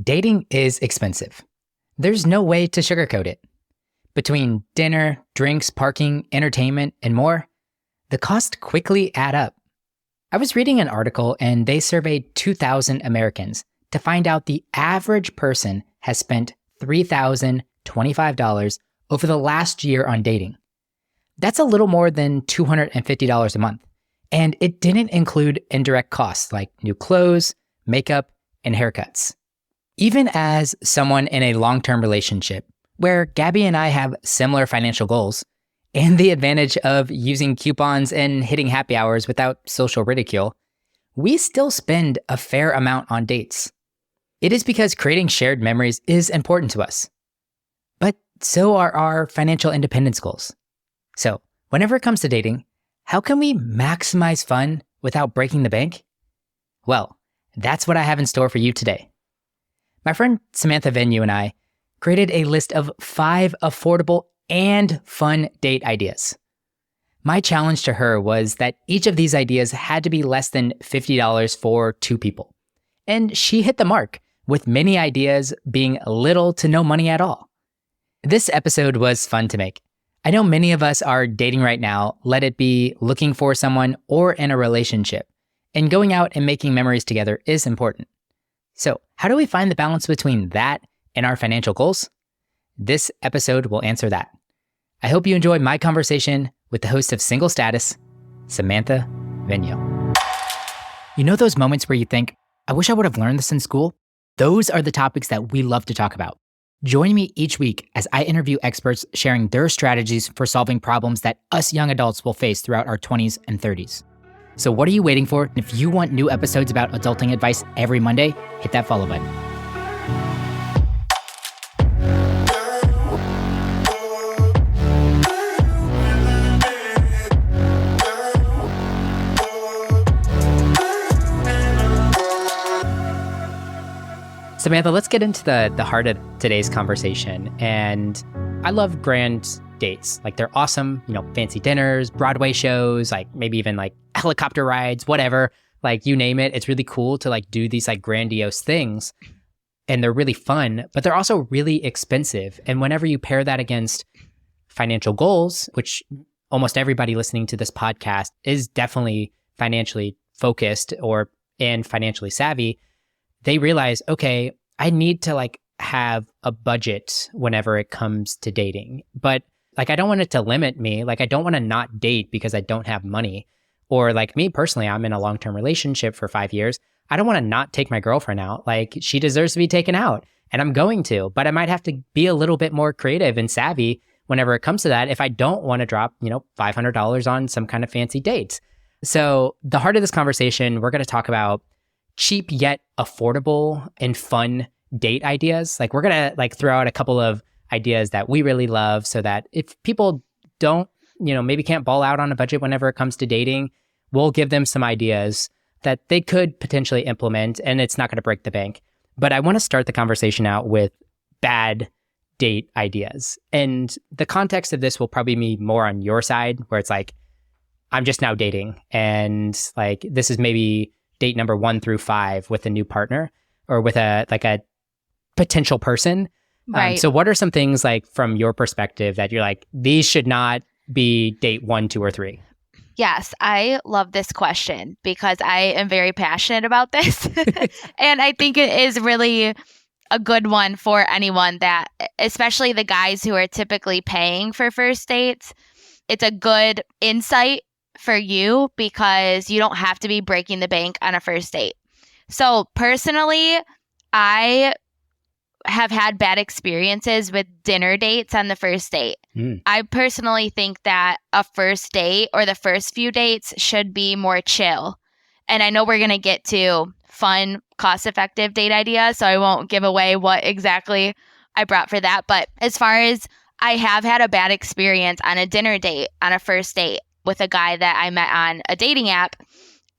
Dating is expensive. There's no way to sugarcoat it. Between dinner, drinks, parking, entertainment, and more, the costs quickly add up. I was reading an article and they surveyed 2,000 Americans to find out the average person has spent $3,025 over the last year on dating. That's a little more than $250 a month. And it didn't include indirect costs like new clothes, makeup, and haircuts. Even as someone in a long-term relationship, where Gabby and I have similar financial goals, and the advantage of using coupons and hitting happy hours without social ridicule, we still spend a fair amount on dates. It is because creating shared memories is important to us. But so are our financial independence goals. So, whenever it comes to dating, how can we maximize fun without breaking the bank? Well, that's what I have in store for you today. My friend Samantha Vigneau and I created a list of 5 affordable and fun date ideas. My challenge to her was that each of these ideas had to be less than $50 for 2 people. And she hit the mark, with many ideas being little to no money at all. This episode was fun to make. I know many of us are dating right now, let it be looking for someone or in a relationship. And going out and making memories together is important. So, how do we find the balance between that and our financial goals? This episode will answer that. I hope you enjoy my conversation with the host of Single Status, Samantha Vigneau. You know those moments where you think, I wish I would have learned this in school? Those are the topics that we love to talk about. Join me each week as I interview experts sharing their strategies for solving problems that us young adults will face throughout our 20s and 30s. So what are you waiting for? If you want new episodes about adulting advice every Monday, hit that follow button. Samantha, let's get into the heart of today's conversation. And I love grand dates. Like they're awesome, fancy dinners, Broadway shows, like maybe even like helicopter rides, whatever, like you name it. It's really cool to like do these like grandiose things. And they're really fun, but they're also really expensive. And whenever you pair that against financial goals, which almost everybody listening to this podcast is definitely financially focused and financially savvy, they realize, okay, I need to like have a budget whenever it comes to dating. But like, I don't want it to limit me. Like, I don't want to not date because I don't have money. Or like me personally, I'm in a long-term relationship for 5 years. I don't want to not take my girlfriend out. Like, she deserves to be taken out and I'm going to, but I might have to be a little bit more creative and savvy whenever it comes to that if I don't want to drop, $500 on some kind of fancy dates. So the heart of this conversation, we're going to talk about cheap yet affordable and fun date ideas. Like we're going to like throw out a couple of ideas that we really love so that if people don't, maybe can't ball out on a budget whenever it comes to dating, we'll give them some ideas that they could potentially implement and it's not going to break the bank. But I want to start the conversation out with bad date ideas. And the context of this will probably be more on your side where it's like, I'm just now dating and like, this is maybe date number 1 through 5 with a new partner or with a potential person. Right. So what are some things like from your perspective that you're like, these should not be date 1, 2, or 3? Yes, I love this question because I am very passionate about this. And I think it is really a good one for anyone that, especially the guys who are typically paying for first dates. It's a good insight for you because you don't have to be breaking the bank on a first date. So personally, I have had bad experiences with dinner dates on the first date. I personally think that a first date or the first few dates should be more chill. And I know we're going to get to fun, cost-effective date ideas, so I won't give away what exactly I brought for that. But as far as I have had a bad experience on a dinner date, on a first date with a guy that I met on a dating app.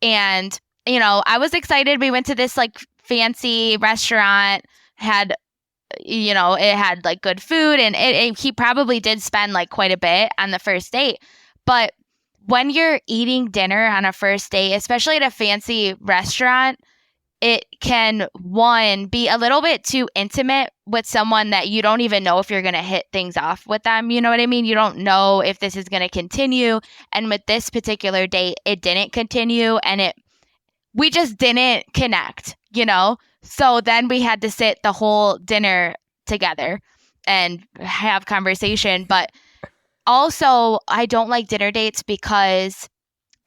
And, I was excited. We went to this like fancy restaurant, it had like good food and he probably did spend like quite a bit on the first date. But when you're eating dinner on a first date, especially at a fancy restaurant, it can, one, be a little bit too intimate with someone that you don't even know if you're going to hit things off with them. You know what I mean? You don't know if this is going to continue. And with this particular date, it didn't continue, and we just didn't connect, you know? So then we had to sit the whole dinner together and have conversation. But also, I don't like dinner dates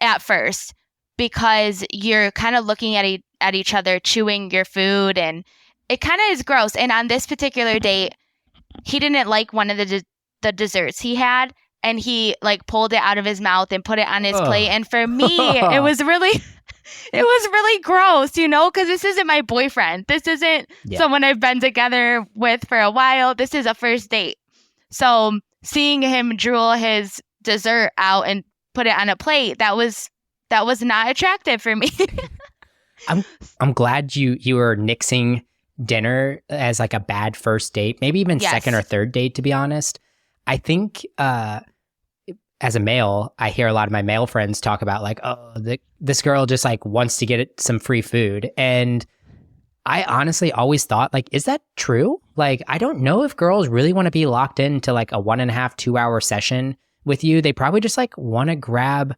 at first, because you're kind of looking at each other, chewing your food, and it kind of is gross. And on this particular date, he didn't like one of the desserts he had, and he like pulled it out of his mouth and put it on his plate. And for me, it was really gross, you know, because this isn't my boyfriend. This isn't someone I've been together with for a while. This is a first date. So seeing him drool his dessert out and put it on a plate, that was not attractive for me. I'm glad you were nixing dinner as like a bad first date, maybe even second or third date, to be honest. I think as a male, I hear a lot of my male friends talk about like, oh, this girl just like wants to get some free food. And I honestly always thought, like, is that true? Like, I don't know if girls really want to be locked into like a 1.5, 2 hour session with you. They probably just like want to grab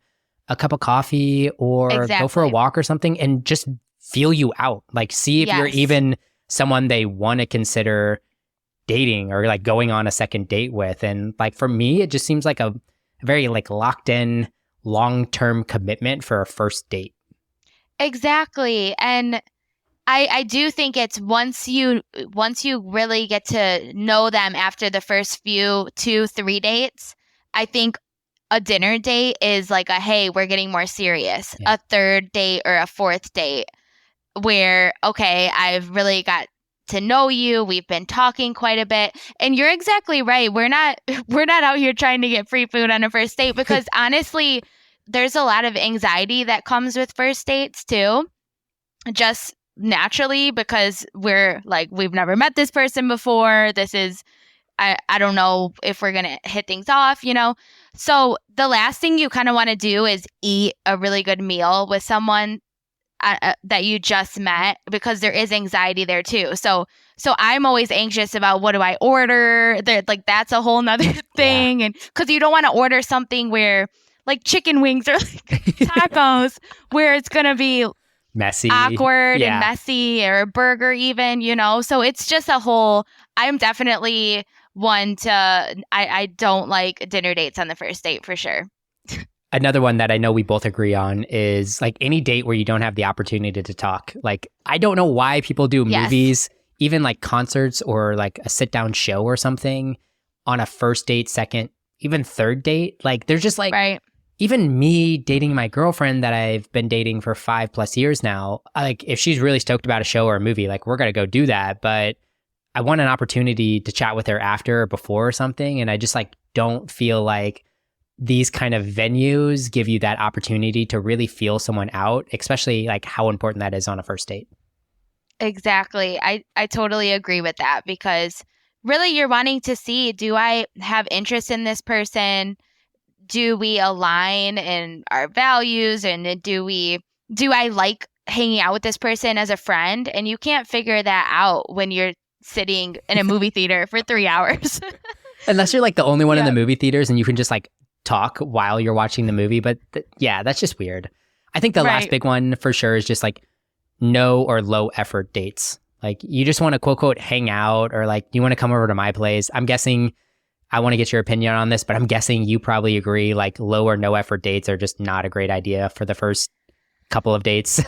a cup of coffee or go for a walk or something and just feel you out. Like, see if you're even someone they want to consider dating or like going on a second date with. And like, for me, it just seems like a very like locked in long-term commitment for a first date. Exactly. And I do think it's once you really get to know them after the first few 2-3 dates, I think a dinner date is like a, hey, we're getting more serious. A third date or a fourth date where, okay, I've really got to know you. We've been talking quite a bit. And you're exactly right. We're not out here trying to get free food on a first date, because honestly, there's a lot of anxiety that comes with first dates too. Just naturally, because we're like, we've never met this person before. This is, I don't know if we're going to hit things off, you know? So the last thing you kind of want to do is eat a really good meal with someone that you just met, because there is anxiety there too. So I'm always anxious about, what do I order? Like, that's a whole nother thing. And because you don't want to order something where like chicken wings or like tacos where it's going to be messy, awkward and messy, or a burger even, you know? So it's just a whole, I'm definitely one to, I don't like dinner dates on the first date for sure. Another one that I know we both agree on is like any date where you don't have the opportunity to talk. Like, I don't know why people do movies, even like concerts or like a sit down show or something on a first date, second, even third date. Like, there's just like, even me dating my girlfriend that I've been dating for 5+ years now, like if she's really stoked about a show or a movie, like we're going to go do that. But I want an opportunity to chat with her after or before or something. And I just like don't feel like these kind of venues give you that opportunity to really feel someone out, especially like how important that is on a first date. Exactly. I totally agree with that, because really you're wanting to see, do I have interest in this person? Do we align in our values? And do I like hanging out with this person as a friend? And you can't figure that out when you're sitting in a movie theater for 3 hours. Unless you're like the only one in the movie theaters and you can just like talk while you're watching the movie. But that's just weird. I think the last big one for sure is just like no or low effort dates. Like, you just want to quote unquote hang out, or like, you want to come over to my place. I'm guessing, I want to get your opinion on this, but I'm guessing you probably agree, like low or no effort dates are just not a great idea for the first couple of dates.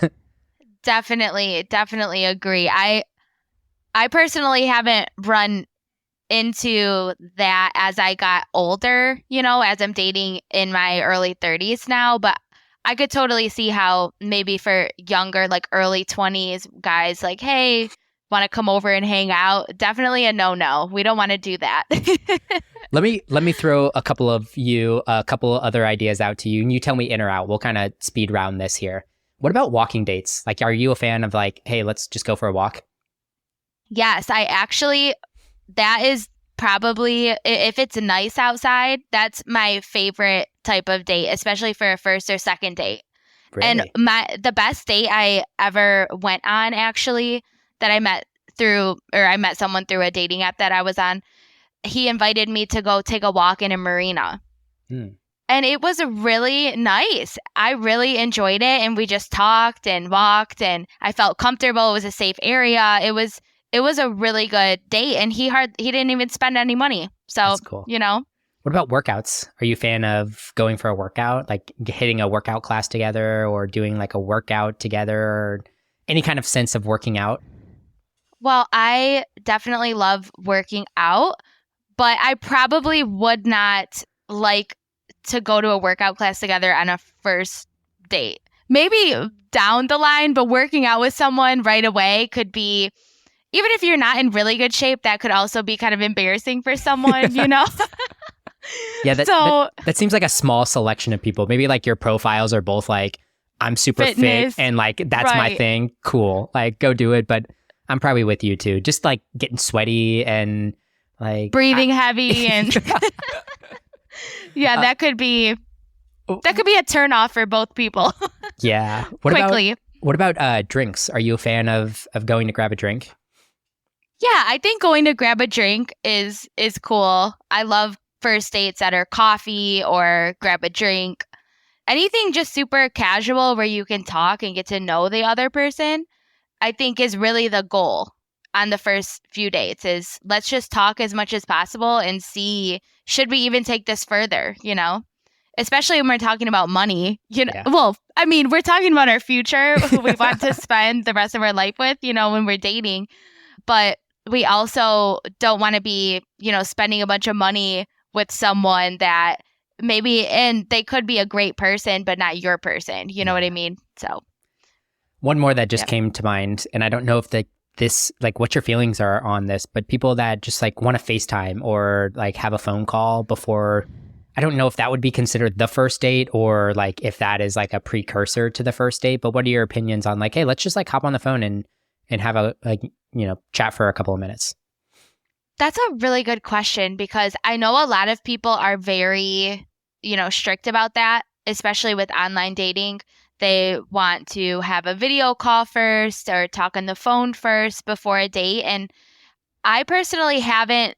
Definitely agree. I personally haven't run into that as I got older, you know, as I'm dating in my early 30s now, but I could totally see how maybe for younger, like early 20s guys, like, hey, want to come over and hang out? Definitely a no. We don't want to do that. Let me throw a couple other ideas out to you, and you tell me in or out. We'll kind of speed round this here. What about walking dates? Like, are you a fan of like, hey, let's just go for a walk? Yes, that is probably, if it's nice outside, that's my favorite type of date, especially for a first or second date. And Really? the best date I ever went on, actually, that I met someone through a dating app that I was on. He invited me to go take a walk in a marina. Hmm. And it was really nice. I really enjoyed it, and we just talked and walked, and I felt comfortable. It was a safe area. It was a really good date, and he didn't even spend any money. So, That's cool. What about workouts? Are you a fan of going for a workout, like hitting a workout class together or doing like a workout together or any kind of sense of working out? Well, I definitely love working out, but I probably would not like to go to a workout class together on a first date. Maybe down the line, but working out with someone right away could be, even if you're not in really good shape, that could also be kind of embarrassing for someone, Yeah, So that seems like a small selection of people. Maybe like your profiles are both like, I'm super fitness, fit and like that's my right. thing. Cool. Like go do it. But I'm probably with you too. Just like getting sweaty and like Breathing heavy and yeah, that could be a turn off for both people. Yeah. Quickly. What about drinks? Are you a fan of going to grab a drink? Yeah, I think going to grab a drink is cool. I love first dates that are coffee or grab a drink. Anything just super casual where you can talk and get to know the other person, I think is really the goal on the first few dates is let's just talk as much as possible and see, should we even take this further, Especially when we're talking about money, Yeah. Well, I mean, we're talking about our future, who we want to spend the rest of our life with, when we're dating. But we also don't want to be, spending a bunch of money with someone that maybe, and they could be a great person, but not your person. You know what I mean? So one more that just came to mind, and I don't know if this like what your feelings are on this, but people that just like want to FaceTime or like have a phone call before, I don't know if that would be considered the first date or like if that is like a precursor to the first date. But what are your opinions on like, hey, let's just like hop on the phone and have a chat for a couple of minutes? That's a really good question because I know a lot of people are very, strict about that, especially with online dating. They want to have a video call first or talk on the phone first before a date. And I personally haven't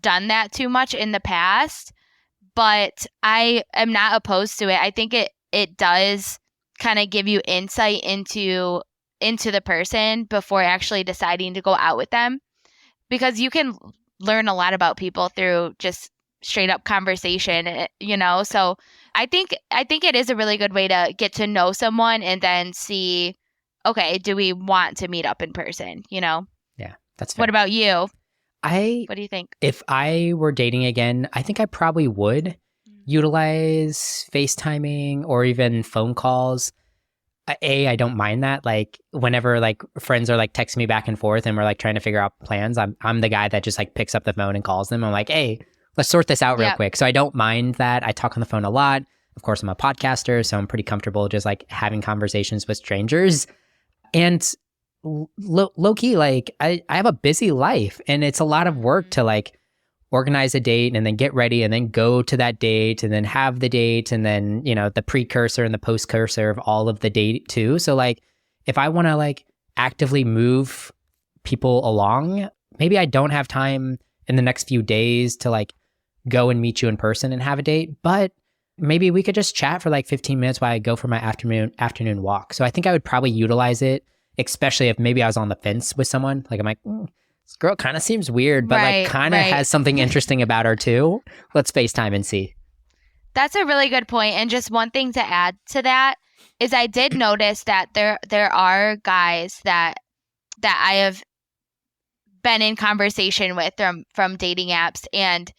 done that too much in the past, but I am not opposed to it. I think it does kind of give you insight into the person before actually deciding to go out with them. Because you can learn a lot about people through just straight up conversation, So I think it is a really good way to get to know someone and then see, okay, do we want to meet up in person, Yeah, that's fair. What about you? What do you think? If I were dating again, I think I probably would utilize FaceTiming or even phone calls. I don't mind that. Like whenever like friends are like texting me back and forth and we're like trying to figure out plans, I'm the guy that just like picks up the phone and calls them. I'm like, hey, let's sort this out real quick. So I don't mind that. I talk on the phone a lot. Of course, I'm a podcaster, so I'm pretty comfortable just like having conversations with strangers. And low key, like I have a busy life and it's a lot of work to like organize a date and then get ready and then go to that date and then have the date and then, the precursor and the postcursor of all of the date too. So like if I want to like actively move people along, maybe I don't have time in the next few days to like go and meet you in person and have a date, but maybe we could just chat for like 15 minutes while I go for my afternoon walk. So I think I would probably utilize it, especially if maybe I was on the fence with someone. Like I'm like, this girl kind of seems weird, but like kind of has something interesting about her too. Let's FaceTime and see. That's a really good point. And just one thing to add to that is I did notice that there are guys that I have been in conversation with from dating apps, and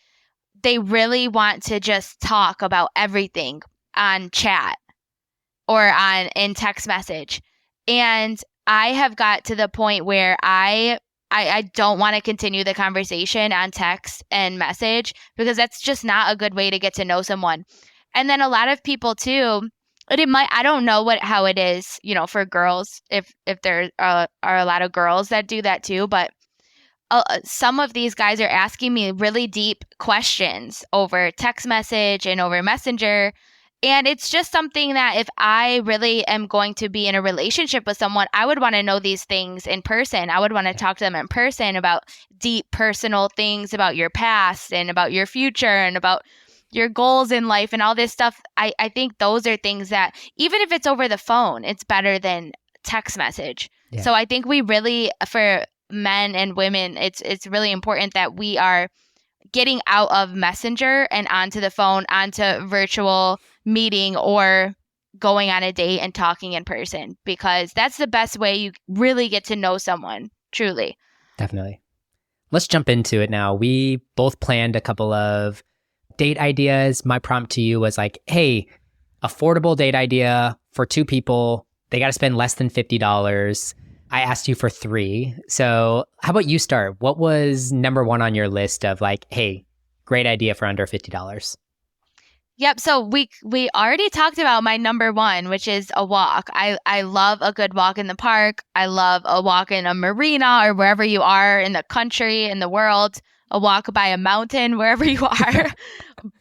they really want to just talk about everything on chat or in text message. And I have got to the point where I don't want to continue the conversation on text and message because that's just not a good way to get to know someone. And then a lot of people too, I don't know how it is, for girls, if there are a lot of girls that do that too, but some of these guys are asking me really deep questions over text message and over Messenger. And it's just something that if I really am going to be in a relationship with someone, I would want to know these things in person. I would want to talk to them in person about deep personal things about your past and about your future and about your goals in life and all this stuff. I think those are things that even if it's over the phone, it's better than text message. Yeah. So I think we really, for men and women, it's really important that we are getting out of Messenger and onto the phone, onto virtual meeting, or going on a date and talking in person, because that's the best way you really get to know someone, truly. Definitely. Let's jump into it now. We both planned a couple of date ideas. My prompt to you was like, hey, affordable date idea for two people. They got to spend less than $50. I asked you for three. So how about you start? What was number one on your list of like, hey, great idea for under $50? Yep. So we already talked about my number one, which is a walk. I love a good walk in the park. I love a walk in a marina or wherever you are in the country, in the world, a walk by a mountain, wherever you are,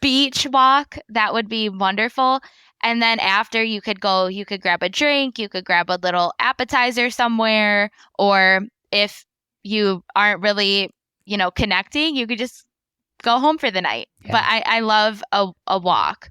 beach walk. That would be wonderful. And then after you could grab a drink, you could grab a little appetizer somewhere, or if you aren't really, connecting, you could just go home for the night. Yeah. But I love a walk.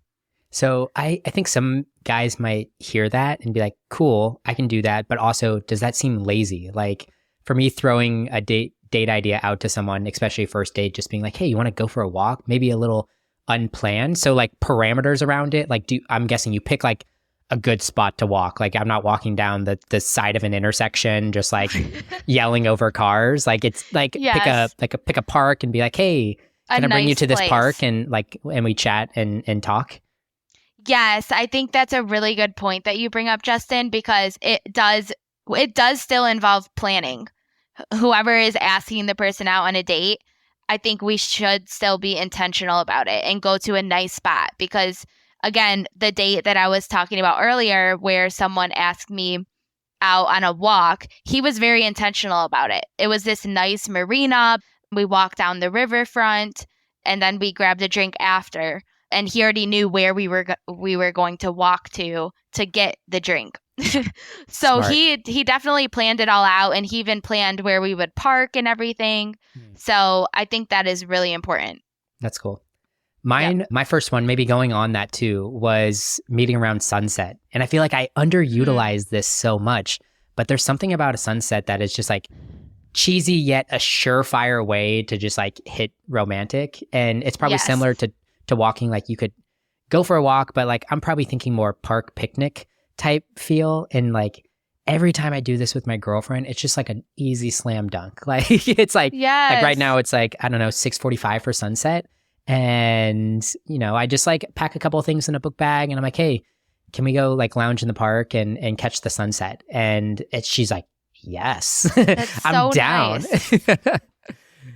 So I think some guys might hear that and be like, cool, I can do that. But also, does that seem lazy? Like for me, throwing a date idea out to someone, especially first date, just being like, hey, you want to go for a walk? Maybe a little unplanned. So like parameters around it. Like I'm guessing you pick like a good spot to walk. Like I'm not walking down the side of an intersection, just like yelling over cars. Like it's like Yes. pick a park and be like, hey, can I bring you nice to this place. park and we chat and talk? Yes, I think that's a really good point that you bring up, Justin, because it does still involve planning. Whoever is asking the person out on a date, I think we should still be intentional about it and go to a nice spot, because again, the date that I was talking about earlier where someone asked me out on a walk, he was very intentional about it. It was this nice marina. We walked down the riverfront and then we grabbed a drink after. And he already knew where we were going to walk to get the drink. So Smart. he definitely planned it all out, and he even planned where we would park and everything. So I think that is really important. That's cool. My first one, maybe going on that too, was meeting around sunset. And I feel like I underutilize this so much, but there's something about a sunset that is just like cheesy yet a surefire way to just like hit romantic. And it's probably similar to walking. Like you could go for a walk, but like I'm probably thinking more park picnic type feel. And like every time I do this with my girlfriend, it's just like an easy slam dunk. Like it's like, like right now it's like, I don't know, 6:45 for sunset. And, I just like pack a couple of things in a book bag and I'm like, hey, can we go like lounge in the park and catch the sunset? And she's like, yes, I'm down. Nice.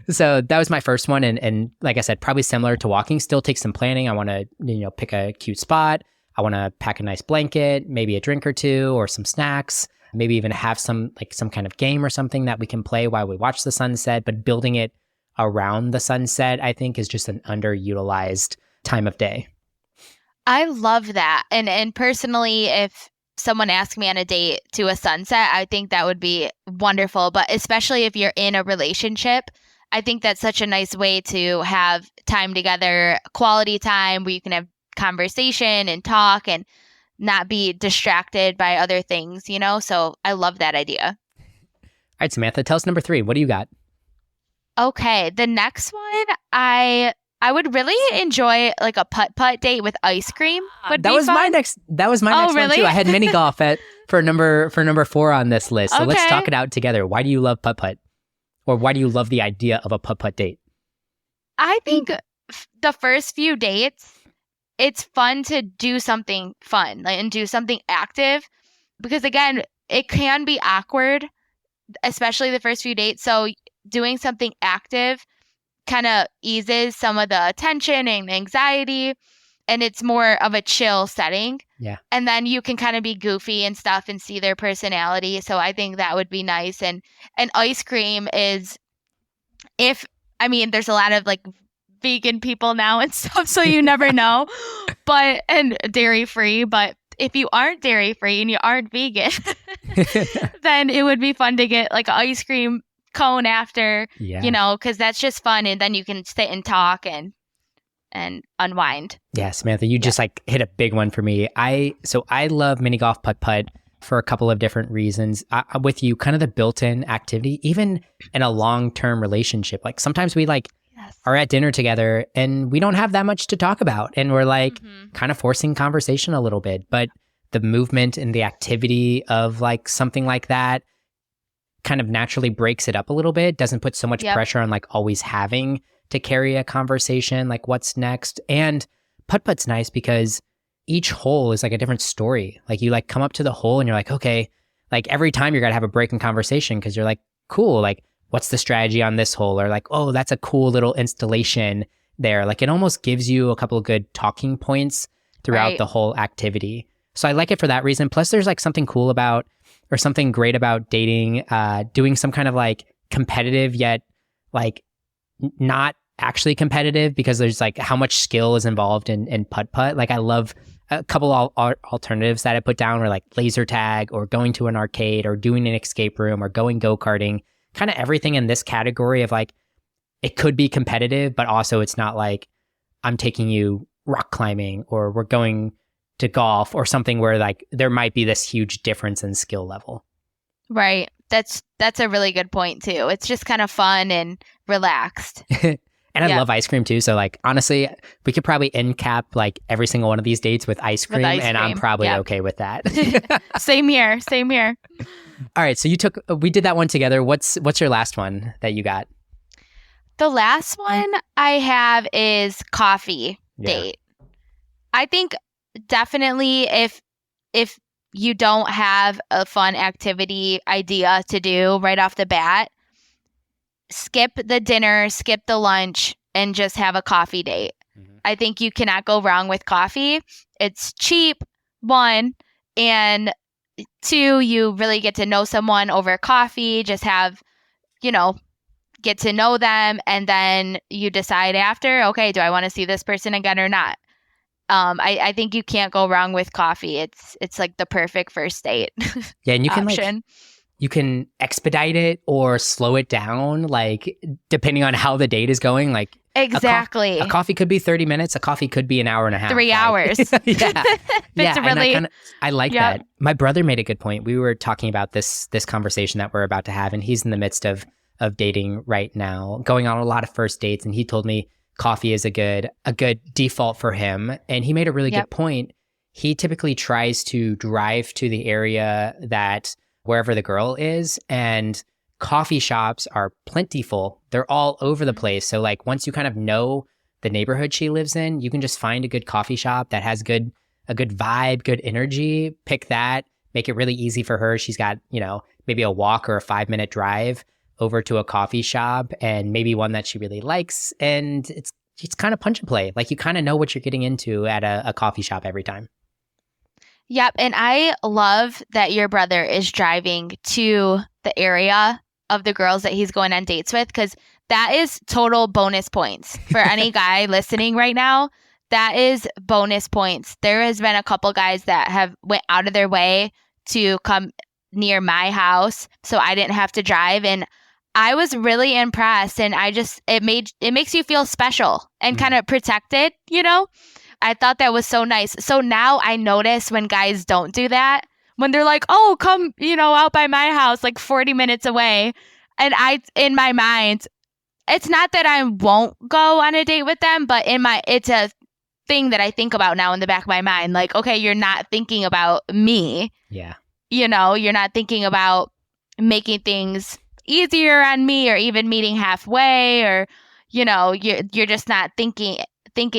So that was my first one. And like I said, probably similar to walking, still takes some planning. I want to, pick a cute spot. I want to pack a nice blanket, maybe a drink or two or some snacks, maybe even have some kind of game or something that we can play while we watch the sunset, but building it around the sunset, I think, is just an underutilized time of day. I love that. And personally, if someone asked me on a date to a sunset, I think that would be wonderful. But especially if you're in a relationship, I think that's such a nice way to have time together, quality time where you can have conversation and talk and not be distracted by other things, So I love that idea. All right, Samantha, tell us number 3. What do you got? Okay, the next one, I would really enjoy like a putt-putt date with ice cream. That was my next one too. I had mini golf for number 4 on this list. So let's talk it out together. Why do you love putt-putt? Or why do you love the idea of a putt-putt date? I think the first few dates, it's fun to do something fun and do something active, because again, it can be awkward, especially the first few dates. So doing something active kind of eases some of the tension and anxiety, and it's more of a chill setting. Yeah. And then you can kind of be goofy and stuff and see their personality. So I think that would be nice. And ice cream is, there's a lot of like vegan people now and stuff, so you never know. But and dairy free, but if you aren't dairy free and you aren't vegan, then it would be fun to get like an ice cream cone after, you know, because that's just fun, and then you can sit and talk and unwind. Yeah, Samantha, you just like hit a big one for me. So I love mini golf putt-putt for a couple of different reasons. I'm with you, kind of the built-in activity, even in a long-term relationship. Like sometimes we like are at dinner together and we don't have that much to talk about, and we're like kind of forcing conversation a little bit, but the movement and the activity of like something like that kind of naturally breaks it up a little bit, doesn't put so much pressure on like always having to carry a conversation, like what's next. And putt-putt's nice because each hole is like a different story. Like you like come up to the hole and you're like, okay, like every time you're going to have a break in conversation because you're like, cool, like what's the strategy on this hole? Or like, oh, that's a cool little installation there. Like it almost gives you a couple of good talking points throughout the whole activity. So I like it for that reason. Plus there's like something cool about, or something great about dating, doing some kind of like competitive yet like not actually competitive, because there's like how much skill is involved in putt-putt. Like I love a couple alternatives that I put down were like laser tag or going to an arcade or doing an escape room or going go-karting, kind of everything in this category of like, it could be competitive, but also it's not like I'm taking you rock climbing or we're going to golf or something where like there might be this huge difference in skill level. Right. That's a really good point too. It's just kind of fun and relaxed. And I love ice cream too. So like, honestly, we could probably end cap like every single one of these dates with ice cream. And I'm probably okay with that. Same here. Same here. All right. So we did that one together. What's your last one that you got? The last one I have is coffee date. I think definitely if you don't have a fun activity idea to do right off the bat, skip the dinner, skip the lunch, and just have a coffee date. I think you cannot go wrong with coffee. It's cheap, one, and two, you really get to know someone over coffee, just have, get to know them, and then you decide after, okay, do I want to see this person again or not? I think you can't go wrong with coffee. It's like the perfect first date. Yeah, and you can option. You can expedite it or slow it down, like depending on how the date is going. Like exactly, a coffee could be 30 minutes. A coffee could be an hour and a half. 3 hours. Yeah, really. And I like that. My brother made a good point. We were talking about this conversation that we're about to have, and he's in the midst of dating right now, going on a lot of first dates, and he told me coffee is a good default for him. And he made a really good point. He typically tries to drive to the area that wherever the girl is, and coffee shops are plentiful. They're all over the place. So like once you kind of know the neighborhood she lives in, you can just find a good coffee shop that has a good vibe, good energy, pick that, make it really easy for her. She's got, maybe a walk or a 5-minute drive over to a coffee shop, and maybe one that she really likes. And it's kind of punch and play. Like you kind of know what you're getting into at a coffee shop every time. Yep. And I love that your brother is driving to the area of the girls that he's going on dates with, because that is total bonus points for any guy listening right now. That is bonus points. There has been a couple guys that have went out of their way to come near my house so I didn't have to drive. And I was really impressed. And it makes you feel special and kind of protected, I thought that was so nice. So now I notice when guys don't do that, when they're like, oh, come, out by my house, like 40 minutes away. And in my mind, it's not that I won't go on a date with them, but it's a thing that I think about now in the back of my mind. Like, okay, you're not thinking about me. Yeah. You're not thinking about making things easier on me or even meeting halfway, or, you're just not thinking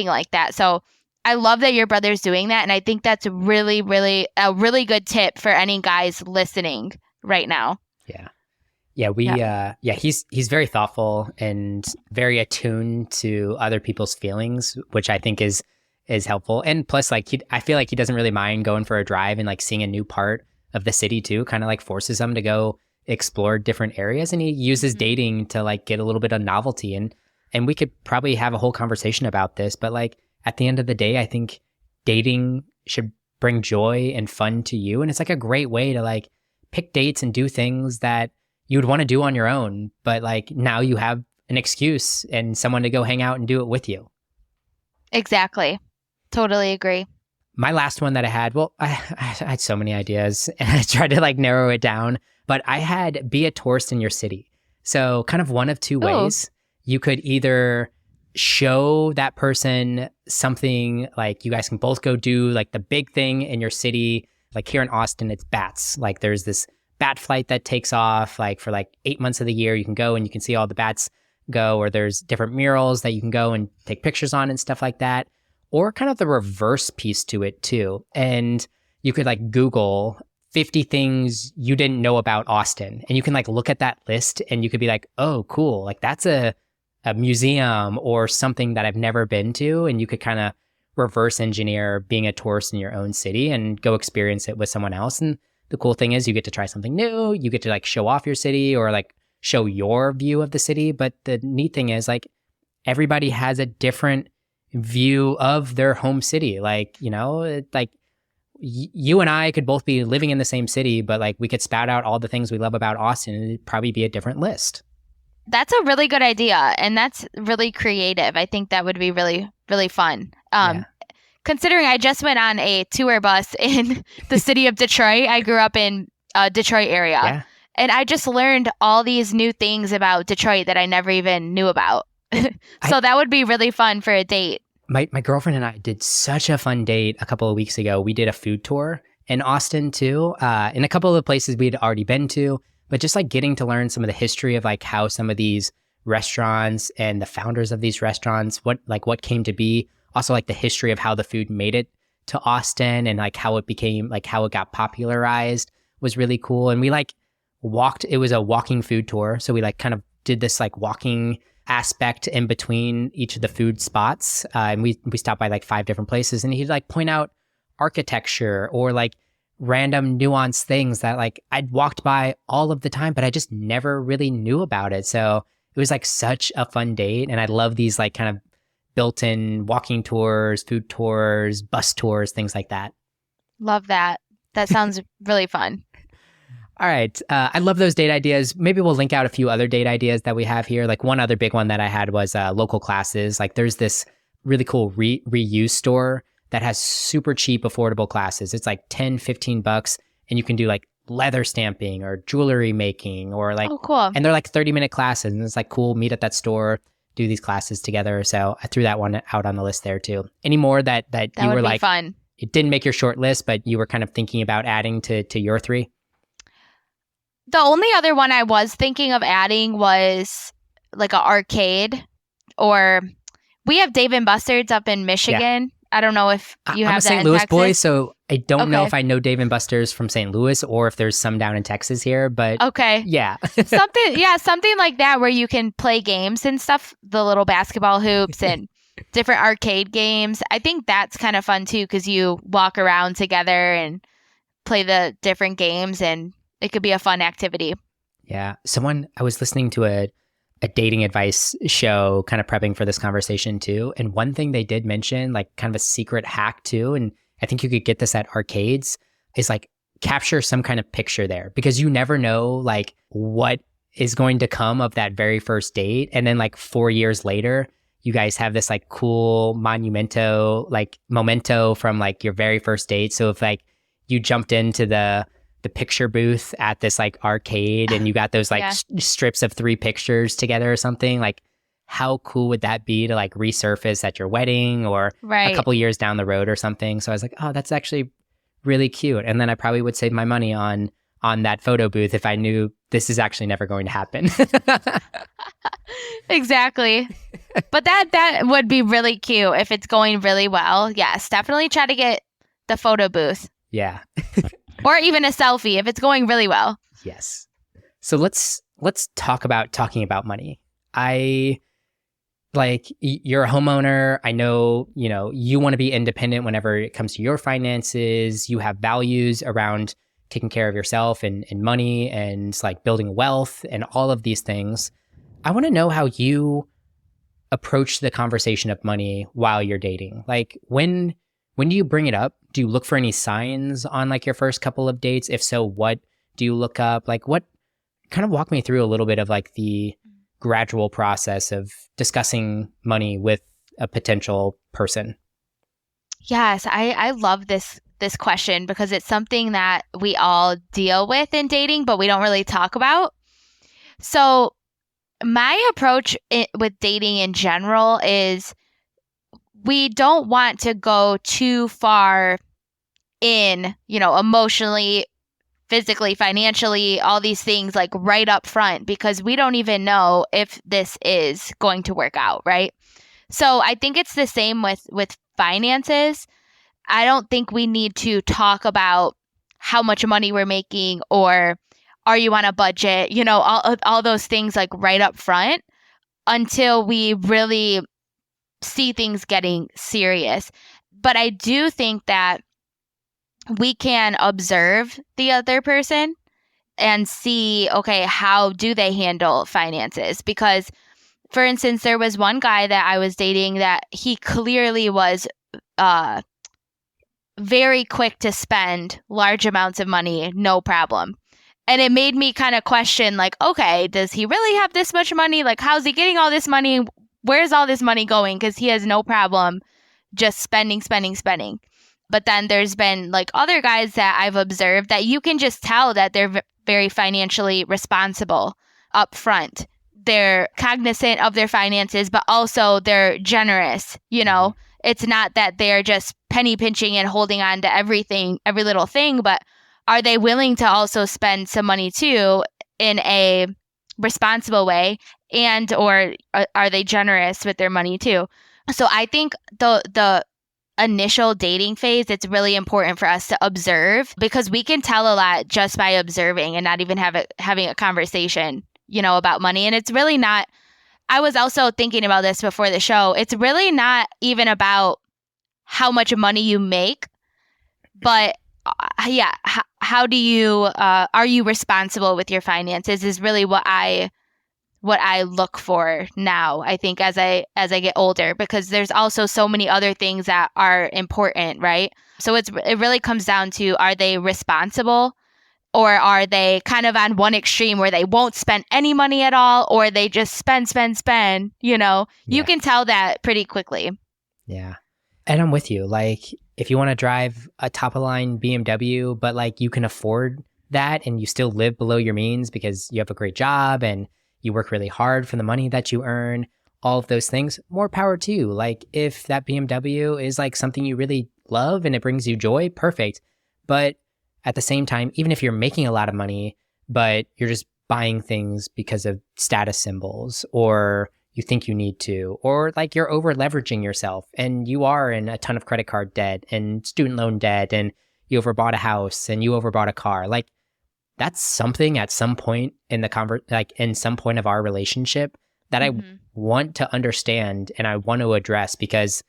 like that. So I love that your brother's doing that. And I think that's really, really a really good tip for any guys listening right now. Yeah. He's very thoughtful and very attuned to other people's feelings, which I think is helpful. And plus, like, I feel like he doesn't really mind going for a drive and like seeing a new part of the city too, kind of like forces him to go explore different areas. And he uses dating to like get a little bit of novelty. And And we could probably have a whole conversation about this, but like at the end of the day, I think dating should bring joy and fun to you. And it's like a great way to like pick dates and do things that you would want to do on your own. But like now you have an excuse and someone to go hang out and do it with you. Exactly. Totally agree. My last one that I had, well, I had so many ideas and I tried to like narrow it down, but I had be a tourist in your city. So kind of one of two ways. You could either show that person something, like you guys can both go do like the big thing in your city. Like here in Austin, it's bats. Like there's this bat flight that takes off like for like 8 months of the year. You can go and you can see all the bats go, or there's different murals that you can go and take pictures on and stuff like that. Or kind of the reverse piece to it too. And you could like Google 50 things you didn't know about Austin. And you can like look at that list and you could be like, oh, cool. Like that's a museum or something that I've never been to. And you could kind of reverse engineer being a tourist in your own city and go experience it with someone else. And the cool thing is you get to try something new. You get to like show off your city or like show your view of the city. But the neat thing is like everybody has a different view of their home city. Like, you know, like you and I could both be living in the same city, but like we could spout out all the things we love about Austin and it'd probably be a different list. That's a really good idea. And that's really creative. I think that would be really, really fun. Considering I just went on a tour bus in the city of Detroit. I grew up in Detroit area. Yeah. And I just learned all these new things about Detroit that I never even knew about. So that would be really fun for a date. My girlfriend and I did such a fun date a couple of weeks ago. We did a food tour in Austin too, in a couple of the places we'd already been to, but just like getting to learn some of the history of like how some of these restaurants and the founders of these restaurants, what came to be. Also like the history of how the food made it to Austin and like how it became, like how it got popularized was really cool. And we like walked, it was a walking food tour. So we like kind of did this like walking aspect in between each of the food spots. And we stopped by like 5 different places and he'd like point out architecture or like random nuanced things that like I'd walked by all of the time, but I just never really knew about it. So it was like such a fun date. And I love these like kind of built-in walking tours, food tours, bus tours, things like that. Love that. That sounds really fun. All right. I love those date ideas. Maybe we'll link out a few other date ideas that we have here. Like one other big one that I had was local classes. Like there's this really cool reuse store that has super cheap, affordable classes. It's like $10-15 and you can do like leather stamping or jewelry making or like, oh, cool. And they're like 30-minute classes and it's like cool, meet at that store, do these classes together. So I threw that one out on the list there too. Any more that you were like, fun. It didn't make your short list, but you were kind of thinking about adding to your 3? The only other one I was thinking of adding was like an arcade, or we have Dave & Buster's up in Michigan. Yeah. I don't know if you have that in Texas. I'm a St. Louis boy, so I don't know if I know Dave & Buster's from St. Louis or if there's some down in Texas here, but okay. Yeah. something like that where you can play games and stuff, the little basketball hoops and different arcade games. I think that's kind of fun too because you walk around together and play the different games and it could be a fun activity. Yeah. I was listening to a dating advice show kind of prepping for this conversation too. And one thing they did mention, like kind of a secret hack too, and I think you could get this at arcades, is like capture some kind of picture there because you never know like what is going to come of that very first date. And then like 4 years later, you guys have this like cool memento from like your very first date. So if like you jumped into the picture booth at this like arcade and you got those like strips of 3 pictures together or something, like how cool would that be to like resurface at your wedding or a couple years down the road or something. So I was like, oh, that's actually really cute. And then I probably would save my money on that photo booth if I knew this is actually never going to happen. Exactly. But that would be really cute if it's going really well. Yes, definitely try to get the photo booth. Yeah. Or even a selfie if it's going really well. Yes. So let's talk about talking about money. You're a homeowner. I know, you want to be independent whenever it comes to your finances. You have values around taking care of yourself and money and like building wealth and all of these things. I want to know how you approach the conversation of money while you're dating? Like when do you bring it up? Do you look for any signs on like your first couple of dates? If so, what do you look up? Like what kind of walk me through a little bit of like the gradual process of discussing money with a potential person? Yes, I love this question because it's something that we all deal with in dating, but we don't really talk about. So my approach with dating in general is we don't want to go too far in, emotionally, physically, financially, all these things like right up front because we don't even know if this is going to work out, right? So I think it's the same with finances. I don't think we need to talk about how much money we're making or are you on a budget, all those things like right up front until we really see things getting serious. But I do think that we can observe the other person and see, okay, how do they handle finances? Because, for instance, there was one guy that I was dating that he clearly was very quick to spend large amounts of money, no problem. And it made me kind of question, like, okay, does he really have this much money? Like, how's he getting all this money? Where's all this money going? Because he has no problem just spending. But then there's been like other guys that I've observed that you can just tell that they're very financially responsible up front. They're cognizant of their finances, but also they're generous. It's not that they're just penny pinching and holding on to everything, every little thing, but are they willing to also spend some money too in a responsible way? And or are they generous with their money too? So I think the initial dating phase, it's really important for us to observe because we can tell a lot just by observing and not even having a conversation, about money. And it's really not, I was also thinking about this before the show. It's really not even about how much money you make, but how do you, are you responsible with your finances is really what I look for now, I think, as I get older, because there's also so many other things that are important, right? So it really comes down to, are they responsible or are they kind of on one extreme where they won't spend any money at all or they just spend, You can tell that pretty quickly. Yeah. And I'm with you. Like if you want to drive a top of line BMW, but like you can afford that and you still live below your means because you have a great job and you work really hard for the money that you earn, all of those things, more power to you. Like if that BMW is like something you really love and it brings you joy, perfect. But at the same time, even if you're making a lot of money, but you're just buying things because of status symbols or you think you need to, or like you're over leveraging yourself and you are in a ton of credit card debt and student loan debt and you overbought a house and you overbought a car, like that's something at some point in the in some point of our relationship that I want to understand and I want to address, because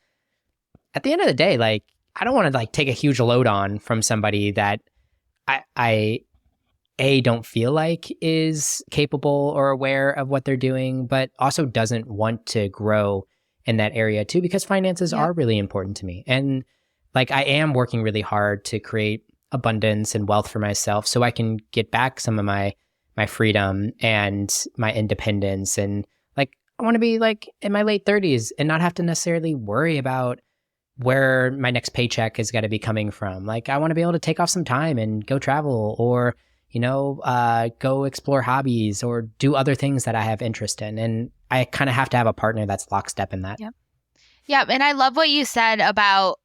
at the end of the day, like I don't want to like take a huge load on from somebody that I don't feel like is capable or aware of what they're doing, but also doesn't want to grow in that area too, because finances are really important to me. And like I am working really hard to create abundance and wealth for myself so I can get back some of my freedom and my independence. And like I want to be like in my late 30s and not have to necessarily worry about where my next paycheck is going to be coming from. Like I want to be able to take off some time and go travel or go explore hobbies or do other things that I have interest in. And I kind of have to have a partner that's lockstep in that. Yep. Yeah. And I love what you said about,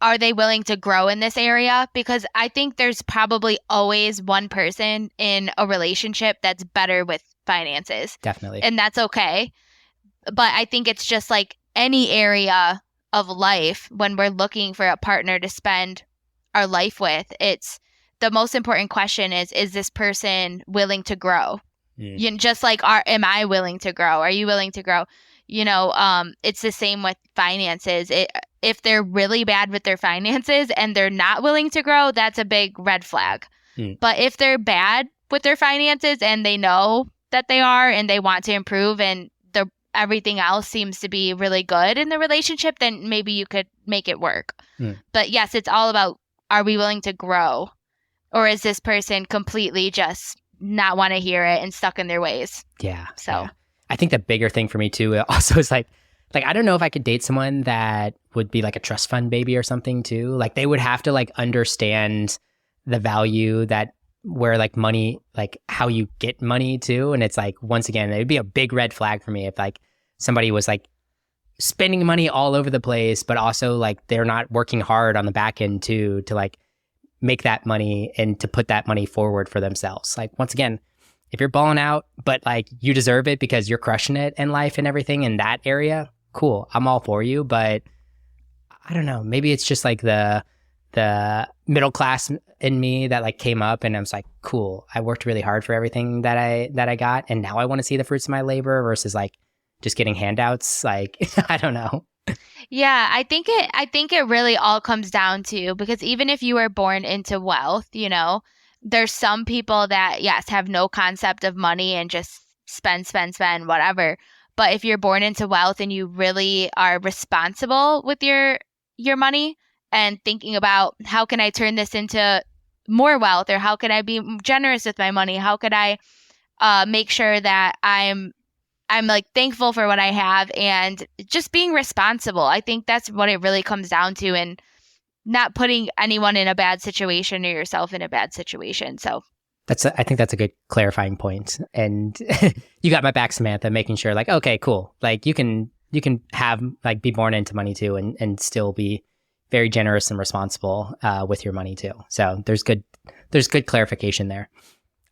are they willing to grow in this area? Because I think there's probably always one person in a relationship that's better with finances. Definitely. And that's okay. But I think it's just like any area of life when we're looking for a partner to spend our life with, it's the most important question is this person willing to grow? Just like, am I willing to grow? Are you willing to grow? It's the same with finances. If they're really bad with their finances and they're not willing to grow, that's a big red flag. But if they're bad with their finances and they know that they are and they want to improve and they're everything else seems to be really good in the relationship, then maybe you could make it work. But yes, it's all about, are we willing to grow? Or is this person completely just not want to hear it and stuck in their ways? Yeah. So yeah. I think the bigger thing for me too also is like I don't know if I could date someone that would be like a trust fund baby or something too. Like they would have to like understand the value that where like money, like how you get money too. And it's like, once again, it would be a big red flag for me if like somebody was like spending money all over the place, but also like they're not working hard on the back end too to like make that money and to put that money forward for themselves. Like, once again, if you're balling out, but like you deserve it because you're crushing it in life and everything in that area, cool. I'm all for you. But I don't know, maybe it's just like the middle class in me that like came up and I was like, cool, I worked really hard for everything that I got. And now I want to see the fruits of my labor versus like just getting handouts. Like, I don't know. yeah, I think it really all comes down to, because even if you were born into wealth, you know, there's some people that, yes, have no concept of money and just spend, whatever. But if you're born into wealth and you really are responsible with your money and thinking about, how can I turn this into more wealth, or how can I be generous with my money? How could I make sure that I'm like thankful for what I have, and just being responsible. I think that's what it really comes down to, and not putting anyone in a bad situation or yourself in a bad situation. So I think that's a good clarifying point. And you got my back, Samantha, making sure like, okay, cool. Like you can have like be born into money too, and still be very generous and responsible with your money too. So there's good clarification there.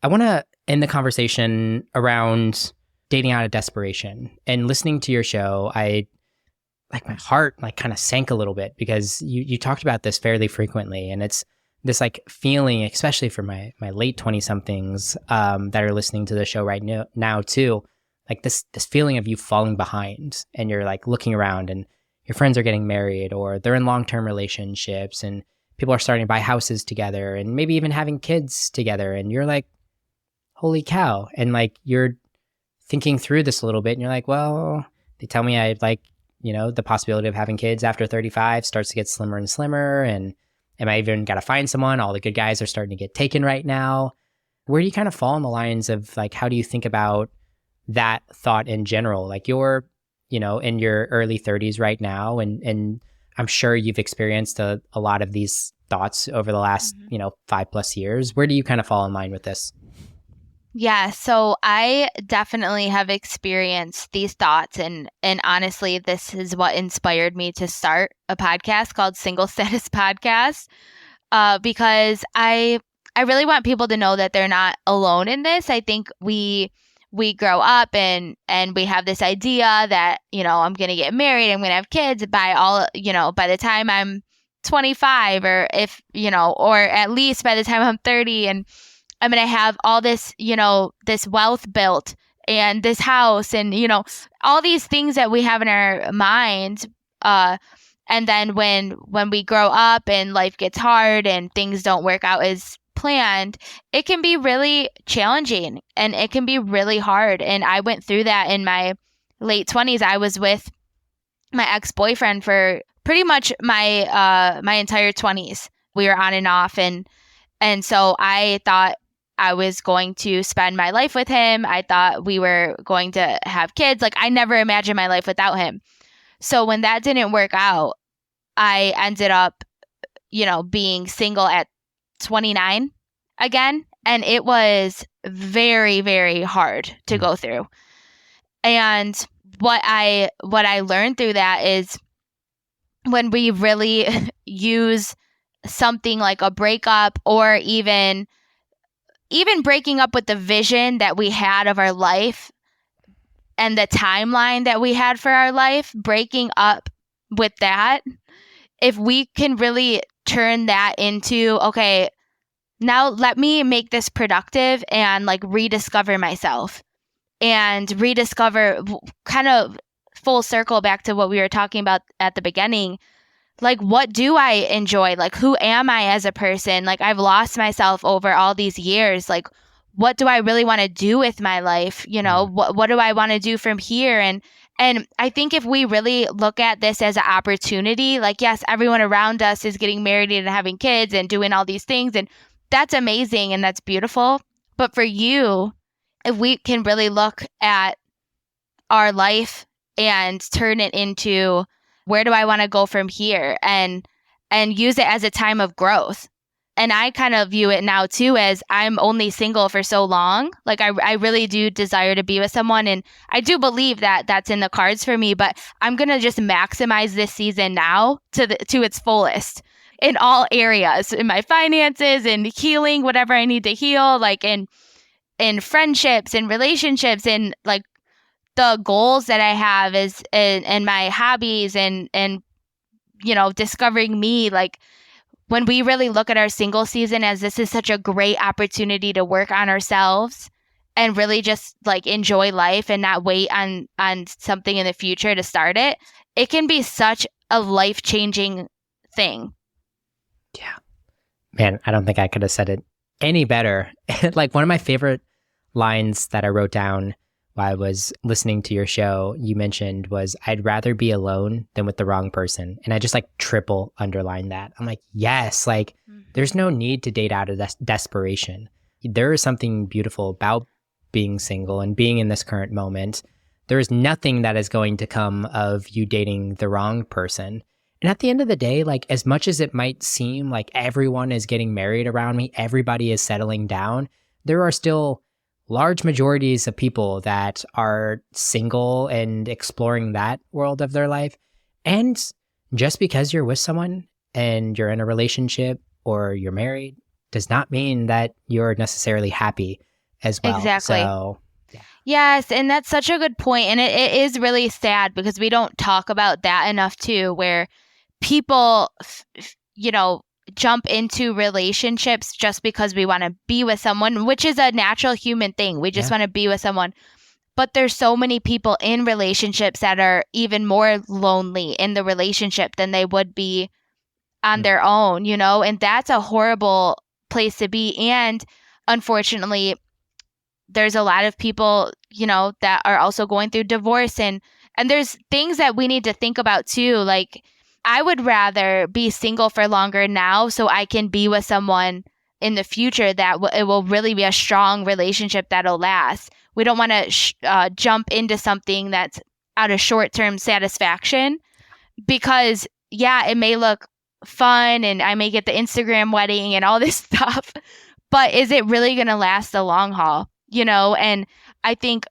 I want to end the conversation around dating out of desperation. And listening to your show, I like my heart like kind of sank a little bit, because you talked about this fairly frequently, and it's this like feeling, especially for my late 20-somethings that are listening to the show right now too, like this feeling of you falling behind, and you're like looking around and your friends are getting married or they're in long-term relationships and people are starting to buy houses together and maybe even having kids together, and you're like, holy cow. And like you're thinking through this a little bit and you're like, well, they tell me I like, you know, the possibility of having kids after 35 starts to get slimmer and slimmer. And am I even got to find someone? All the good guys are starting to get taken right now. Where do you kind of fall on the lines of like, how do you think about that thought in general? Like you're, you know, in your early 30s right now. And I'm sure you've experienced a lot of these thoughts over the last, you know, 5+ years. Where do you kind of fall in line with this? yeah, so I definitely have experienced these thoughts, and honestly, this is what inspired me to start a podcast called Single Status Podcast, because I really want people to know that they're not alone in this. I think we grow up and we have this idea that, you know, I'm going to get married, I'm going to have kids by the time I'm 25, or if, you know, or at least by the time I'm 30, and I'm going to have all this, you know, this wealth built and this house and, you know, all these things that we have in our mind. And then when we grow up and life gets hard and things don't work out as planned, it can be really challenging and it can be really hard. And I went through that in my late 20s. I was with my ex-boyfriend for pretty much my my entire 20s. We were on and off, and so I thought I was going to spend my life with him. I thought we were going to have kids. Like, I never imagined my life without him. So when that didn't work out, I ended up, you know, being single at 29 again. And it was very, very hard to go through. And what I learned through that is, when we really use something like a breakup, or even breaking up with the vision that we had of our life and the timeline that we had for our life, breaking up with that, if we can really turn that into, okay, now let me make this productive and like rediscover myself and rediscover, kind of full circle back to what we were talking about at the beginning. Like, what do I enjoy? Like, who am I as a person? Like, I've lost myself over all these years. Like, what do I really want to do with my life? You know, what do I want to do from here? And I think if we really look at this as an opportunity, like, yes, everyone around us is getting married and having kids and doing all these things, and that's amazing and that's beautiful. But for you, if we can really look at our life and turn it into, where do I want to go from here, and use it as a time of growth. And I kind of view it now too as I'm only single for so long. Like I really do desire to be with someone, and I do believe that that's in the cards for me, but I'm going to just maximize this season now to its fullest in all areas, in my finances and healing whatever I need to heal, like in friendships and relationships, and like the goals that I have is and my hobbies and you know, discovering me. Like, when we really look at our single season as this is such a great opportunity to work on ourselves and really just like enjoy life and not wait on something in the future to start it, it can be such a life-changing thing. Yeah. Man, I don't think I could have said it any better. Like, one of my favorite lines that I wrote down while I was listening to your show, you mentioned was, I'd rather be alone than with the wrong person. And I just like triple underline that. I'm like, yes, like there's no need to date out of desperation. There is something beautiful about being single and being in this current moment. There is nothing that is going to come of you dating the wrong person. And at the end of the day, like, as much as it might seem like everyone is getting married around me, everybody is settling down, there are still large majorities of people that are single and exploring that world of their life. And just because you're with someone and you're in a relationship or you're married does not mean that you're necessarily happy as well. Exactly. So, yeah. Yes, and that's such a good point. And it is really sad because we don't talk about that enough too, where people, you know, jump into relationships just because we want to be with someone, which is a natural human thing. We just want to be with someone. But there's so many people in relationships that are even more lonely in the relationship than they would be on their own, you know, and that's a horrible place to be. And unfortunately, there's a lot of people, you know, that are also going through divorce, and there's things that we need to think about too. Like, I would rather be single for longer now so I can be with someone in the future that it will really be a strong relationship that'll last. We don't want to jump into something that's out of short-term satisfaction because, yeah, it may look fun and I may get the Instagram wedding and all this stuff, but is it really going to last the long haul? You know, and I think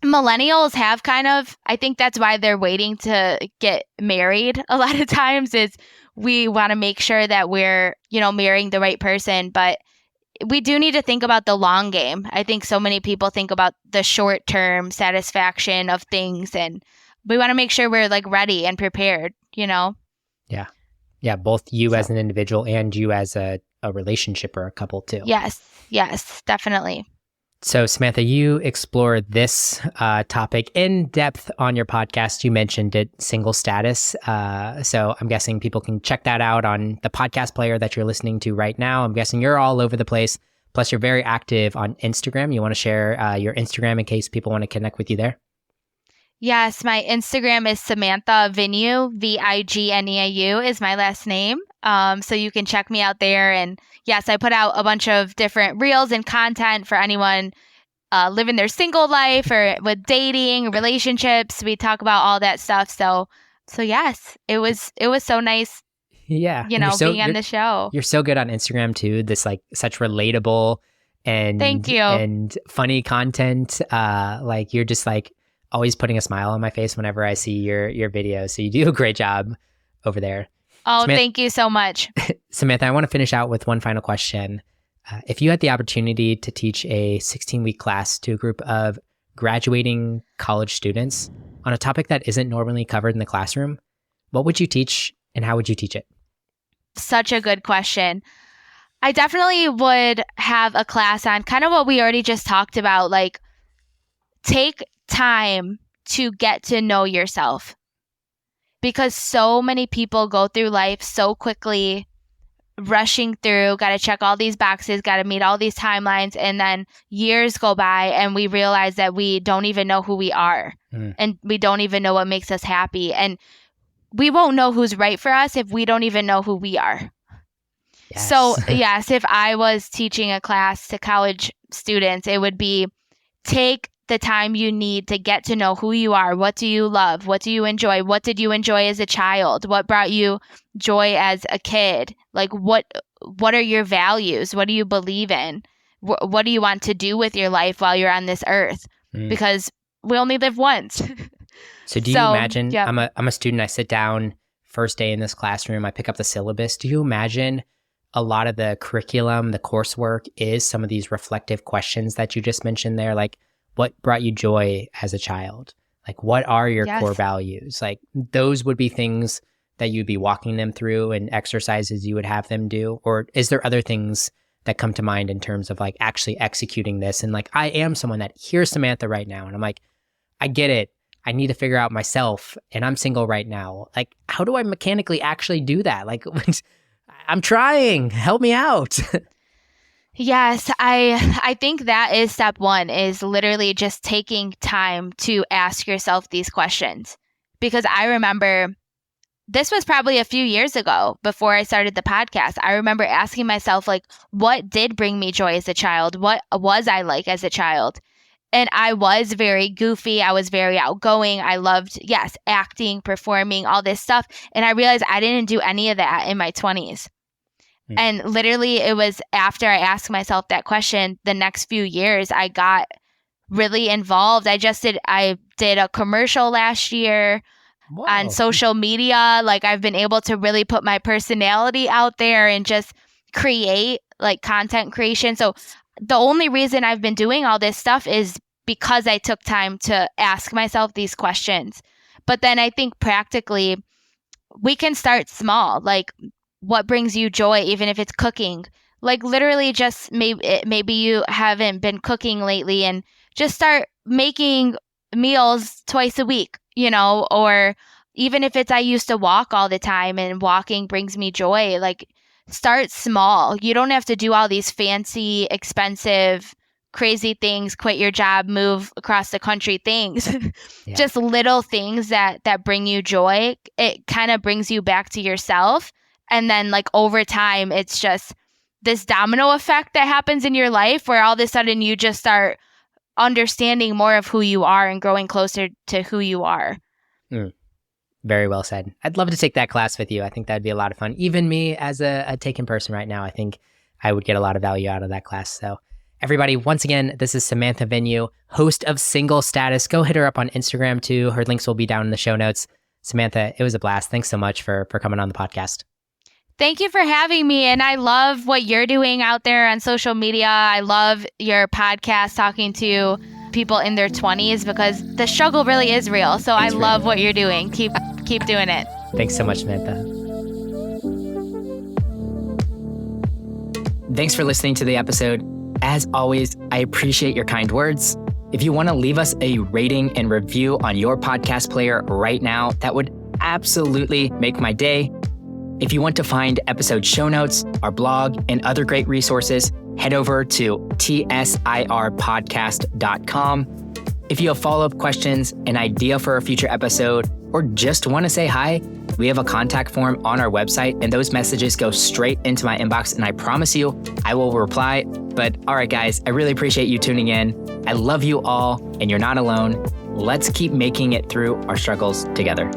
millennials have I think that's why they're waiting to get married a lot of times, is we want to make sure that we're, you know, marrying the right person. But we do need to think about the long game. I think so many people think about the short term satisfaction of things, and we want to make sure we're like ready and prepared, you know? Yeah. Yeah. Both you as an individual and you as a relationship or a couple too. Yes, definitely. So, Samantha, you explore this topic in depth on your podcast. You mentioned it, single status. So I'm guessing people can check that out on the podcast player that you're listening to right now. I'm guessing you're all over the place. Plus, you're very active on Instagram. You want to share your Instagram in case people want to connect with you there? Yes, my Instagram is Samantha Vigneau, Vigneau is my last name. So you can check me out there. And yes, I put out a bunch of different reels and content for anyone living their single life or with dating, relationships. We talk about all that stuff. So yes, it was so nice. Yeah, you know, being on the show. You're so good on Instagram too. This like such relatable and thank you and funny content. Like, you're just like always putting a smile on my face whenever I see your videos. So you do a great job over there. Oh, thank you so much. Samantha, I want to finish out with one final question. If you had the opportunity to teach a 16-week class to a group of graduating college students on a topic that isn't normally covered in the classroom, what would you teach and how would you teach it? Such a good question. I definitely would have a class on kind of what we already just talked about, like take time to get to know yourself, because so many people go through life so quickly, rushing through, got to check all these boxes, got to meet all these timelines. And then years go by and we realize that we don't even know who we are and we don't even know what makes us happy. And we won't know who's right for us if we don't even know who we are. Yes. So yes, if I was teaching a class to college students, it would be take the time you need to get to know who you are. What do you love? What do you enjoy? What did you enjoy as a child? What brought you joy as a kid? Like what are your values? What do you believe in? What do you want to do with your life while you're on this earth? Because we only live once. So do you imagine, I'm a student, I sit down first day in this classroom, I pick up the syllabus. Do you imagine a lot of the curriculum, the coursework is some of these reflective questions that you just mentioned there? Like, what brought you joy as a child? Like, what are your core values? Like, those would be things that you'd be walking them through and exercises you would have them do? Or is there other things that come to mind in terms of like actually executing this? And like, I am someone that hears Samantha right now and I'm like, I get it. I need to figure out myself and I'm single right now. Like, how do I mechanically actually do that? Like, I'm trying, help me out. Yes, I think that is step one, is literally just taking time to ask yourself these questions. Because I remember this was probably a few years ago before I started the podcast. I remember asking myself, like, what did bring me joy as a child? What was I like as a child? And I was very goofy. I was very outgoing. I loved, acting, performing, all this stuff. And I realized I didn't do any of that in my 20s. And literally it was after I asked myself that question, the next few years, I got really involved. I did a commercial last year on social media. Like, I've been able to really put my personality out there and just create like content creation. So the only reason I've been doing all this stuff is because I took time to ask myself these questions. But then I think practically we can start small. Like, what brings you joy, even if it's cooking? Like, literally just maybe you haven't been cooking lately and just start making meals twice a week, or even if it's I used to walk all the time and walking brings me joy. Like, start small. You don't have to do all these fancy, expensive, crazy things, quit your job, move across the country things. Just little things that bring you joy. It kind of brings you back to yourself. And then like over time, it's just this domino effect that happens in your life where all of a sudden you just start understanding more of who you are and growing closer to who you are. Very well said. I'd love to take that class with you. I think that'd be a lot of fun. Even me as a taken person right now, I think I would get a lot of value out of that class. So everybody, once again, this is Samantha Vigneau, host of Single Status. Go hit her up on Instagram too. Her links will be down in the show notes. Samantha, it was a blast. Thanks so much for coming on the podcast. Thank you for having me. And I love what you're doing out there on social media. I love your podcast talking to people in their 20s because the struggle really is real. So I love what you're doing. Keep doing it. Thanks so much, Samantha. Thanks for listening to the episode. As always, I appreciate your kind words. If you want to leave us a rating and review on your podcast player right now, that would absolutely make my day. If you want to find episode show notes, our blog, and other great resources, head over to tsirpodcast.com. If you have follow-up questions, an idea for a future episode, or just want to say hi, we have a contact form on our website, and those messages go straight into my inbox, and I promise you, I will reply. But all right, guys, I really appreciate you tuning in. I love you all, and you're not alone. Let's keep making it through our struggles together.